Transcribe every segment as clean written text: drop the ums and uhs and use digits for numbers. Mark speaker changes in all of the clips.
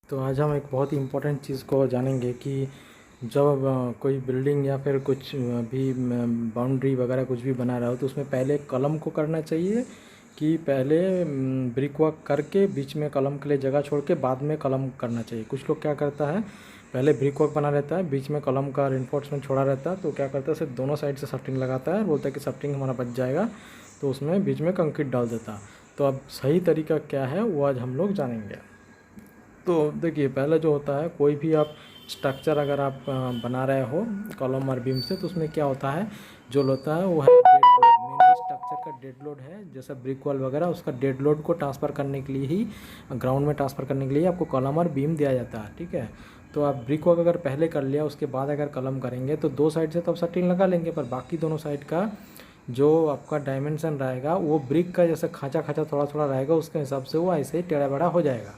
Speaker 1: तो आज हम एक बहुत ही इम्पोर्टेंट चीज़ को जानेंगे कि जब कोई बिल्डिंग या फिर कुछ भी बाउंड्री वगैरह कुछ भी बना रहा हो तो उसमें पहले कलम को करना चाहिए कि पहले ब्रिक वर्क करके बीच में कलम के लिए जगह छोड़ के बाद में कलम करना चाहिए। कुछ लोग क्या करता है, पहले ब्रिक वर्क बना रहता है, बीच में कलम का रेनफोर्समेंट छोड़ा रहता है, तो क्या करता है सिर्फ दोनों साइड से सफ्टिंग लगाता है और बोलता है कि सफ्टिंग हमारा बच जाएगा, तो उसमें बीच में कंक्रीट डाल देता है। तो अब सही तरीका क्या है वो आज हम लोग जानेंगे। तो देखिए, पहले जो होता है, कोई भी आप स्ट्रक्चर अगर आप बना रहे हो कॉलम और बीम से, तो उसमें क्या होता है, जो होता है वो है डेड लोड। मेनली स्ट्रक्चर का डेड लोड है, जैसे ब्रिक वॉल वगैरह, उसका डेड लोड को ट्रांसफ़र करने के लिए ही, ग्राउंड में ट्रांसफ़र करने के लिए आपको कॉलम और बीम दिया जाता है। ठीक है, तो आप ब्रिक वर्क अगर पहले कर लिया, उसके बाद अगर कलम करेंगे तो दो साइड से तो आप सटिंग लगा लेंगे, पर बाकी दोनों साइड का जो आपका डायमेंशन रहेगा वो ब्रिक का जैसे खाँचा खाँचा थोड़ा थोड़ा रहेगा, उसके हिसाब से वो ऐसे ही टेढ़ा बेढ़ा हो जाएगा।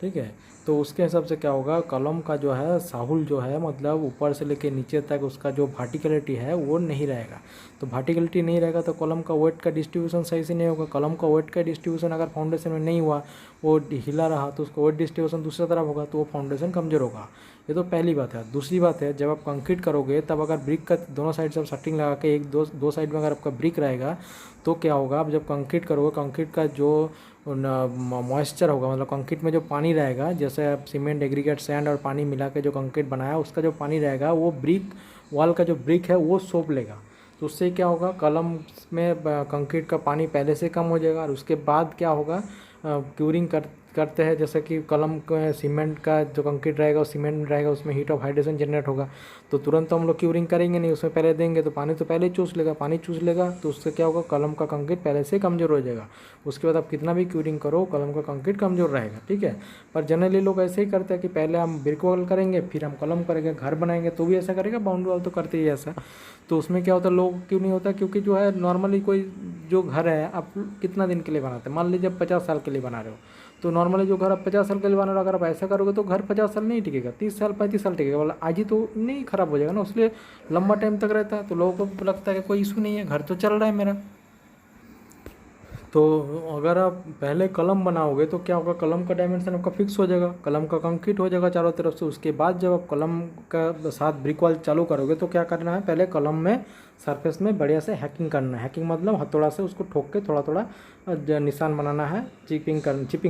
Speaker 1: ठीक है, तो उसके हिसाब से क्या होगा, कलम का जो है साहुल जो है, मतलब ऊपर से लेके नीचे तक उसका जो वर्टिकलिटी है वो नहीं रहेगा। तो वर्टिकलिटी नहीं रहेगा तो कलम का वेट का डिस्ट्रीब्यूशन सही से नहीं होगा। कलम का वेट का डिस्ट्रीब्यूशन अगर फाउंडेशन में नहीं हुआ, वो हिला रहा, तो उसका वेट डिस्ट्रीब्यूशन दूसरी तरफ होगा, तो वो फाउंडेशन कमज़ोर होगा। ये तो पहली बात है। दूसरी बात है, जब आप कंक्रीट करोगे तब अगर ब्रिक का दोनों साइड से आप सटिंग लगा के एक दो साइड में अगर आपका ब्रिक रहेगा, तो क्या होगा, आप जब कंक्रीट करोगे, कंक्रीट का जो मॉइस्चर होगा, मतलब कंक्रीट में जो पानी रहेगा, जैसे आप सीमेंट, एग्रीगेट, सैंड और पानी मिला के जो कंक्रीट बनाया, उसका जो पानी रहेगा वो ब्रिक वॉल का जो ब्रिक है वो सोख लेगा। तो उससे क्या होगा, कलम में कंक्रीट का पानी पहले से कम हो जाएगा। और उसके बाद क्या होगा, क्यूरिंग करते हैं, जैसे कि कलम सीमेंट का जो कंक्रीट रहेगा, वो सीमेंट रहेगा, उसमें हीट ऑफ हाइड्रेशन जनरेट होगा, तो तुरंत तो हम लोग क्यूरिंग करेंगे नहीं, उसमें पहले देंगे तो पानी तो पहले ही चूस लेगा। पानी चूस लेगा तो उससे क्या होगा, कलम का कंक्रीट पहले से कमज़ोर हो जाएगा। उसके बाद आप कितना भी क्यूरिंग करो, कलम का कंक्रीट कमज़ोर रहेगा। ठीक है, पर जनरली लोग ऐसे ही करते हैं कि पहले हम ब्रिक वॉल करेंगे, फिर हम कलम करेंगे, घर बनाएंगे तो भी ऐसा करेगा, बाउंड्री वॉल तो करते ही ऐसा। तो उसमें क्या होता है, लोग क्यों नहीं होता, क्योंकि जो है नॉर्मली कोई जो घर है आप कितना दिन के लिए बनाते हैं, मान लीजिए आप 50 साल के लिए बना रहे हो, तो नॉर्मली जो घर आप 50 साल के लिए बना रहे हो, अगर आप ऐसा करोगे तो घर 50 साल नहीं टिकेगा, 30 साल 35 साल टिकेगा, मतलब आज ही तो नहीं ख़राब हो जाएगा ना, इसलिए लंबा टाइम तक रहता है। तो लोगों को लगता है कि कोई इशू नहीं है, घर तो चल रहा है मेरा। तो अगर आप पहले कलम बनाओगे तो क्या होगा, कलम का डायमेंशन आपका फिक्स हो जाएगा, कलम का कंक्रीट हो जाएगा चारों तरफ से। उसके बाद जब आप कलम का साथ ब्रिक वॉल चालू करोगे तो क्या करना है, पहले कलम में सरफेस में बढ़िया से हैकिंग करना है। हैकिंग मतलब हथौड़ा से उसको ठोक के थोड़ा थोड़ा निशान बनाना है, चिपिंग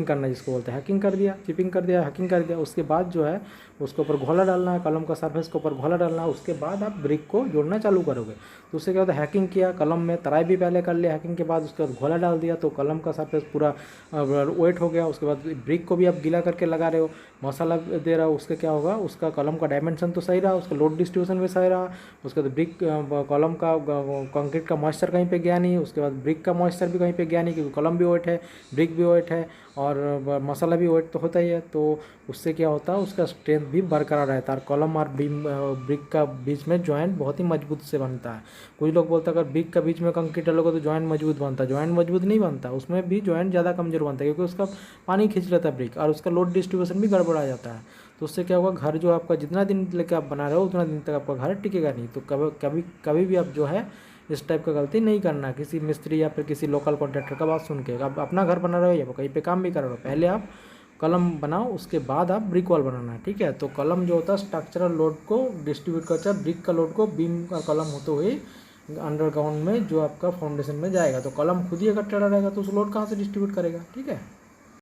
Speaker 1: करना जिसको बोलते हैं। हैकिंग कर दिया, चिपिंग कर दिया, हैकिंग कर दिया, उसके बाद जो है उसके ऊपर घोला डालना है, कलम का सरफेस के ऊपर घोला डालना है। उसके बाद आप ब्रिक को जोड़ना चालू करोगे, तो उससे क्या होता है, हैकिंग किया, कलम में तराई भी पहले कर लिया, हैकिंग के बाद उसके बाद घोला डाल दिया, तो कलम का सरफेस पूरा वेट हो गया। उसके बाद ब्रिक को भी आप गीला करके लगा रहे हो, मसाला दे रहा हो, उसके क्या होगा, उसका कलम का डायमेंशन तो सही रहा, उसका लोड डिस्ट्रीब्यूशन भी सही रहा। उसके बाद ब्रिक कलम का कंक्रीट का मॉइस्चर कहीं पे गया नहीं, उसके बाद ब्रिक का मॉइस्चर भी कहीं पे गया नहीं, क्योंकि कलम भी वेट है, ब्रिक भी वेट है, और मसाला भी वेट तो होता ही है। तो उससे क्या होता है, उसका स्ट्रेंथ भी बरकरार रहता है, और कलम और बीम ब्रिक का बीच में जॉइंट बहुत ही मजबूत से बनता है। कुछ लोग बोलते हैं अगर ब्रिक का बीच में कंक्रीट डालोगे तो जॉइंट मजबूत बनता है, जॉइंट मजबूत नहीं बनता, उसमें भी जॉइंट ज़्यादा कमजोर बनता है, क्योंकि उसका पानी खींच लेता है ब्रिक, और उसका लोड डिस्ट्रीब्यूशन भी गड़बड़ा जाता है। तो उससे क्या होगा, घर जो आपका जितना दिन लेकर आप बना रहे हो उतना दिन तक आपका घर टिकेगा नहीं। तो कभी भी आप जो है इस टाइप का गलती नहीं करना, किसी मिस्त्री या फिर किसी लोकल कॉन्ट्रैक्टर का बात सुन के। आप अपना घर बना रहे हो या कहीं पे काम भी कर रहे हो, पहले आप कलम बनाओ, उसके बाद आप ब्रिक वॉल बनाना है। ठीक है, तो कलम जो होता है स्ट्रक्चरल लोड को डिस्ट्रीब्यूट करता है, ब्रिक का लोड को बीम का कलम होते हुए अंडरग्राउंड में जो आपका फाउंडेशन में जाएगा। तो कलम खुद ही अगर टेढ़ा रहेगा तो उस लोड कहाँ से डिस्ट्रीब्यूट करेगा। ठीक है।